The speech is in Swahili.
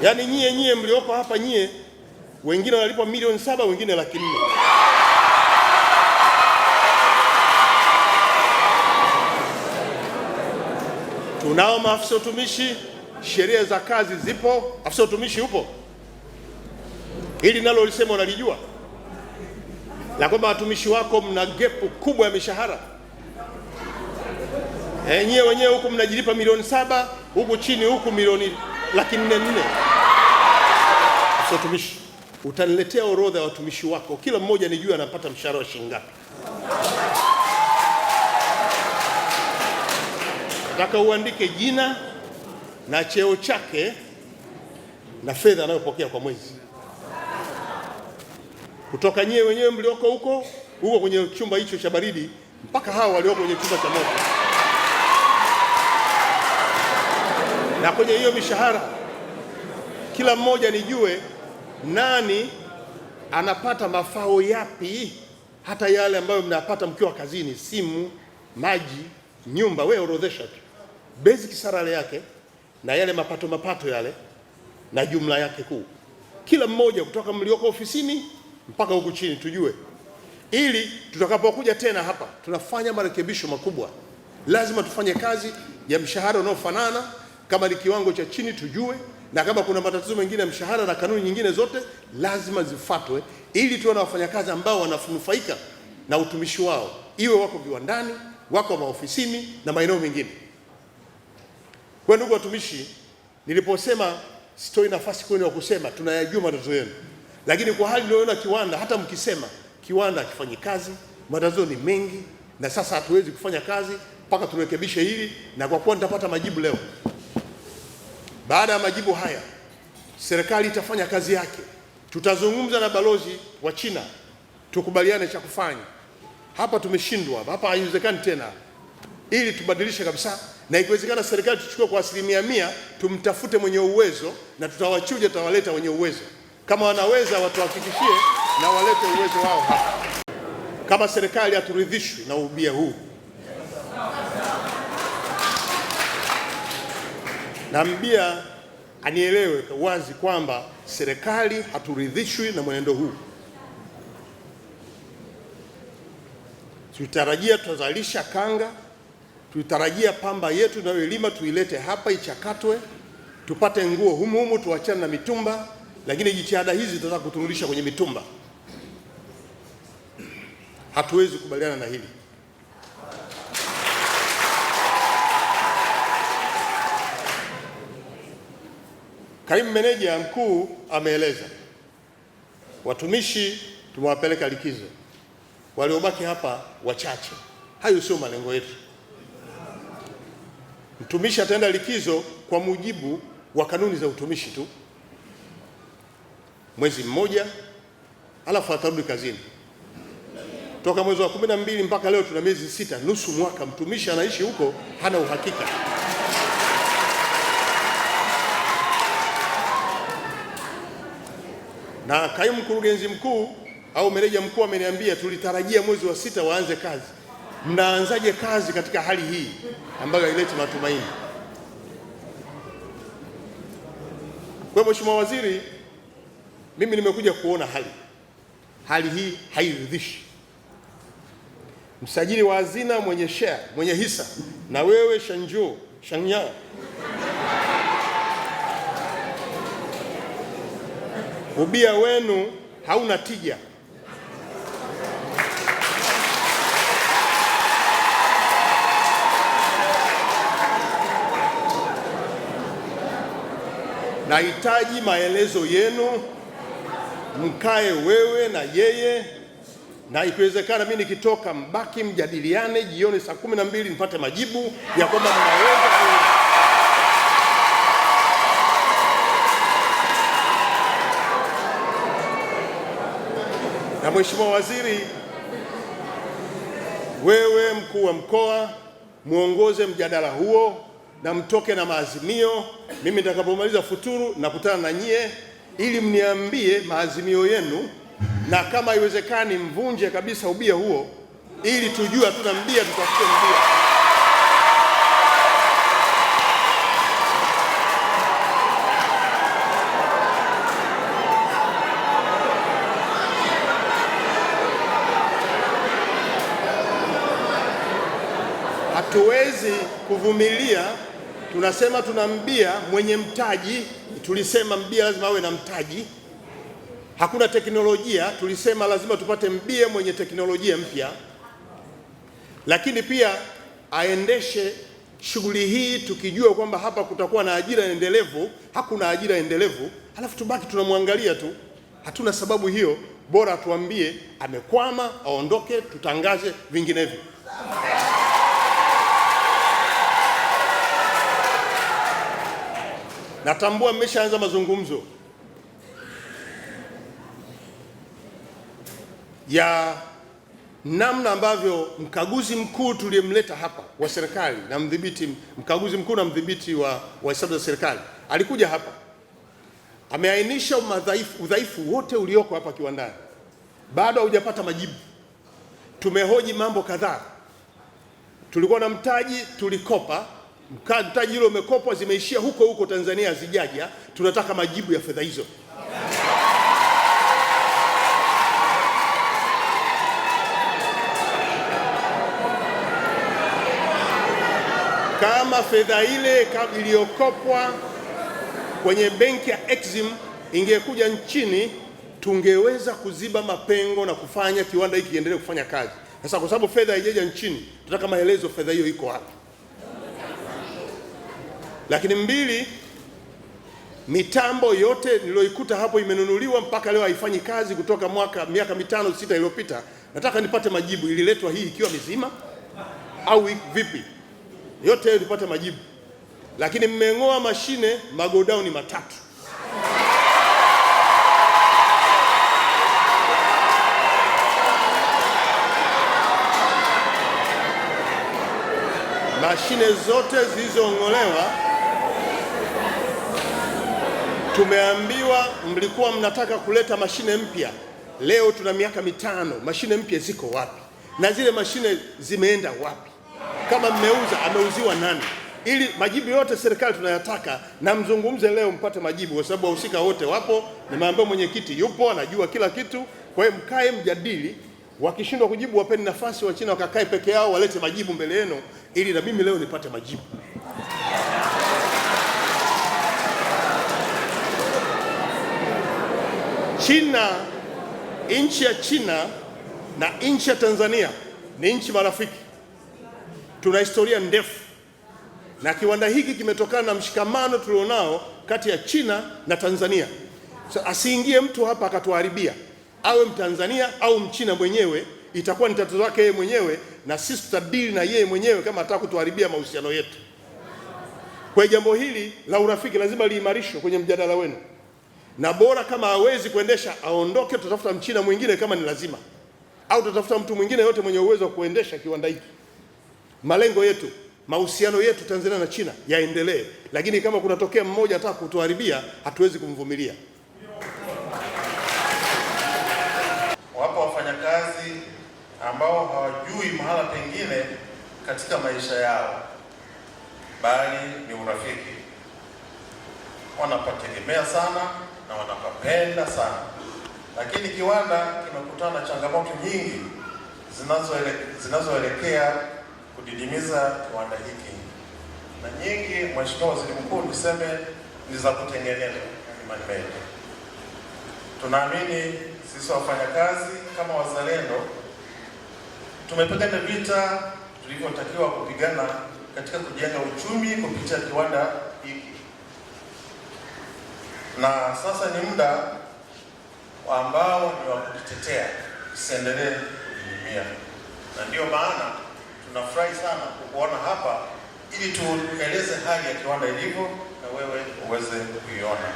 Yaani nyie mlioko hapa nyie, wengine wanalipwa milioni 7, wengine 400,000. Tunao maafisa utumishi, sheria za kazi zipo. Afisa utumishi upo, hili nalo lisema unalijua, la kwamba watumishi wako mna gepu kubwa ya mishahara. Nyie wenyewe huku mnajilipa milioni 7, huku chini huku milioni 400,000. Afisa utumishi, utaniletea orodha ya watumishi wako, kila mmoja nijue anapata mshahara wa shilingi ngapi. Nataka uandike jina na cheo chake na fedha anayopokea kwa mwezi, kutoka nyie wenyewe mlioko huko kwenye chumba hicho cha baridi mpaka hao walioko kwenye chumba cha moto. Na kwenye hiyo mishahara kila mmoja nijue nani anapata mafao yapi, hata yale ambayo mnapata mkiwa kazini, simu, maji, nyumba. Wewe orodhesha tu basic salary yake na yale mapato yale na jumla yake kuu, kila mmoja kutoka mlioko ofisini mpaka huku chini tujue, ili tutakapokuja tena hapa tunafanya marekebisho makubwa. Lazima tufanye kazi ya mshahara unaofanana, kama ni kiwango cha chini tujue, na kama kuna matatizo mengine ya mshahara na kanuni nyingine zote lazima zifuatwe, ili tuwe na wafanyakazi ambao wananufaika na utumishi wao, iwe wako viwandani, wako maofisini na maeneo mengine. Kwa ndugu watumishi, niliposema sitoi nafasi kwenu ya kusema, tunayajua matatizo yenu, lakini kwa hali niliyoona kiwanda, hata mkisema kiwanda hakifanyi kazi, matatizo ni mengi, na sasa hatuwezi kufanya kazi mpaka turekebishe hili. Na kwa kuwa nitapata majibu leo, baada ya majibu haya serikali itafanya kazi yake. Tutazungumza na balozi wa China tukubaliane cha kufanya. Hapa tumeshindwa, hapa haiwezekani tena, ili tubadilishe kabisa, na ikiwezekana serikali tuchukue kwa 100%, tumtafute mwenye uwezo na tutawachuja, tutawaleta wenye uwezo. Kama wanaweza watuhakikishie na walete uwezo wao hapa. Kama serikali haturidhishwi na ubia huu, na mbia anielewe wazi kwamba serikali haturidhishwi na mwenendo huu. Tulitarajia tutazalisha kanga, tulitarajia pamba yetu tunayolima tuilete hapa ichakatwe, tupate nguo humu tuachane na mitumba, lakini jitihada hizi zitataka kuturudisha kwenye mitumba. Hatuwezi kubaliana na hili. Kaimu meneja mkuu ameeleza watumishi tumewapeleka likizo, waliobaki hapa wachache. Hayo sio malengo yetu. Mtumishi ataenda likizo kwa mujibu wa kanuni za utumishi tu, mwezi mmoja, alafu atarudi kazini. Toka mwezi wa 12 mpaka leo tuna miezi 6, nusu mwaka. Mtumishi anaishi huko, hana uhakika. Na kaimu mkurugenzi mkuu au meneja mkuu ameniambia tulitarajia mwezi wa 6 waanze kazi. Mnaanzaje kazi katika hali hii ambayo haileti matumaini? Kwa Mheshimiwa Waziri, mimi nimekuja kuona hali hii hairidhishi. Msajili wa hazina mwenye share, mwenye hisa, na wewe Shanya, ubia wenu hauna tija. Nahitaji maelezo yenu, mkae wewe na yeye, na ikiwezekana mimi nikitoka mbaki mjadiliane, jioni saa 12 nipate majibu ya kwamba mnaweza. Na Mheshimiwa Waziri, wewe mkuu wa mkoa, muongoze mjadala huo na mtoke na maazimio. Mimi nitakapomaliza futuru nakutana na nyie ili mniambie maazimio yenu, na kama haiwezekani mvunje kabisa ubia huo, ili tujue hatuna mbia, tutafute mbia. hatuwezi kuvumilia. Tunasema tuna mbia mwenye mtaji, tulisema mbia lazima awe na mtaji. Hakuna teknolojia, tulisema lazima tupate mbia mwenye teknolojia mpya, lakini pia aendeshe shughuli hii tukijua kwamba hapa kutakuwa na ajira endelevu. Hakuna ajira endelevu, halafu tubaki tunamwangalia tu. Hatuna sababu hiyo, bora atuambie amekwama, aondoke, tutangaze vinginevyo. Natambua mmeshaanza mazungumzo ya namna ambavyo mkaguzi mkuu tuliyemleta hapa wa serikali na mkaguzi mkuu na mdhibiti wa hesabu za serikali alikuja hapa, ameainisha udhaifu wote ulioko hapa kiwandani, bado haujapata majibu. Tumehoji mambo kadhaa. Tulikuwa na mtaji, tulikopa, mtaji ule umekopwa, zimeishia huko huko Tanzania, hazijaja. Tunataka majibu ya fedha hizo. Kama fedha ile iliyokopwa kwenye benki ya Exim ingekuja nchini, tungeweza kuziba mapengo na kufanya kiwanda hiki kiendelee kufanya kazi. Sasa kwa sababu fedha haijaja nchini, tunataka maelezo, fedha hiyo iko wapi? Lakini mbili, mitambo yote niliyoikuta hapo imenunuliwa mpaka leo haifanyi kazi kutoka miaka 5-6 iliyopita. Nataka nipate majibu, ililetwa hii ikiwa mizima au vipi? Yote hayo nipate majibu. Lakini mmeng'oa mashine magodauni 3. Mashine zote zilizong'olewa, tumeambiwa mlikuwa mnataka kuleta mashine mpya. Leo tuna miaka 5, mashine mpya ziko wapi? Na zile mashine zimeenda wapi? Kama mmeuza, ameuziwa nani? Ili majibu yote serikali tunayataka, na mzungumze leo mpate majibu, kwa sababu wahusika wote wapo. Nimeambia mwenyekiti yupo, anajua kila kitu. Kwa hiyo mkae mjadili, wakishindwa kujibu wapeni nafasi wa China wakakae peke yao, walete majibu mbele yenu, ili na mimi leo nipate majibu. China, nchi ya China na nchi ya Tanzania ni nchi marafiki. Tuna historia ndefu, na kiwanda hiki kimetokana na mshikamano tulionao kati ya China na Tanzania. So, asiingie mtu hapa akatuharibia, awe Mtanzania au Mchina mwenyewe, itakuwa ni tatizo lake yeye mwenyewe, na sisi tutadili na yeye mwenyewe kama ataka kutuharibia mahusiano yetu. Kwa jambo hili la urafiki lazima liimarishwe kwenye mjadala wenu, na bora kama hawezi kuendesha aondoke, tutafuta Mchina mwingine kama ni lazima, au tutafuta mtu mwingine yote mwenye uwezo wa kuendesha kiwanda hiki. Malengo yetu, mahusiano yetu Tanzania na China yaendelee, lakini kama kunatokea mmoja ataka kutuharibia, hatuwezi kumvumilia. Wapo wafanyakazi ambao hawajui mahala pengine katika maisha yao, bali ni urafiki. Wanapategemea sana na wanapapenda sana, lakini kiwanda kimekutana na changamoto nyingi zinazoelekea kudidimiza kiwanda hiki, na nyingi, Mheshimiwa Waziri Mkuu, niseme ni za kutengeneza, yani man-made. Tunaamini sisi wafanyakazi kama wazalendo tumepigana vita tulivyotakiwa kupigana katika kujenga uchumi kupitia kiwanda hiki, na sasa ni muda ambao ni wa kujitetea, tusiendelee kudidimia, na ndio maana tunafurahi sana kukuona hapa ili tueleze hali ya kiwanda ilivyo na wewe uweze kuiona.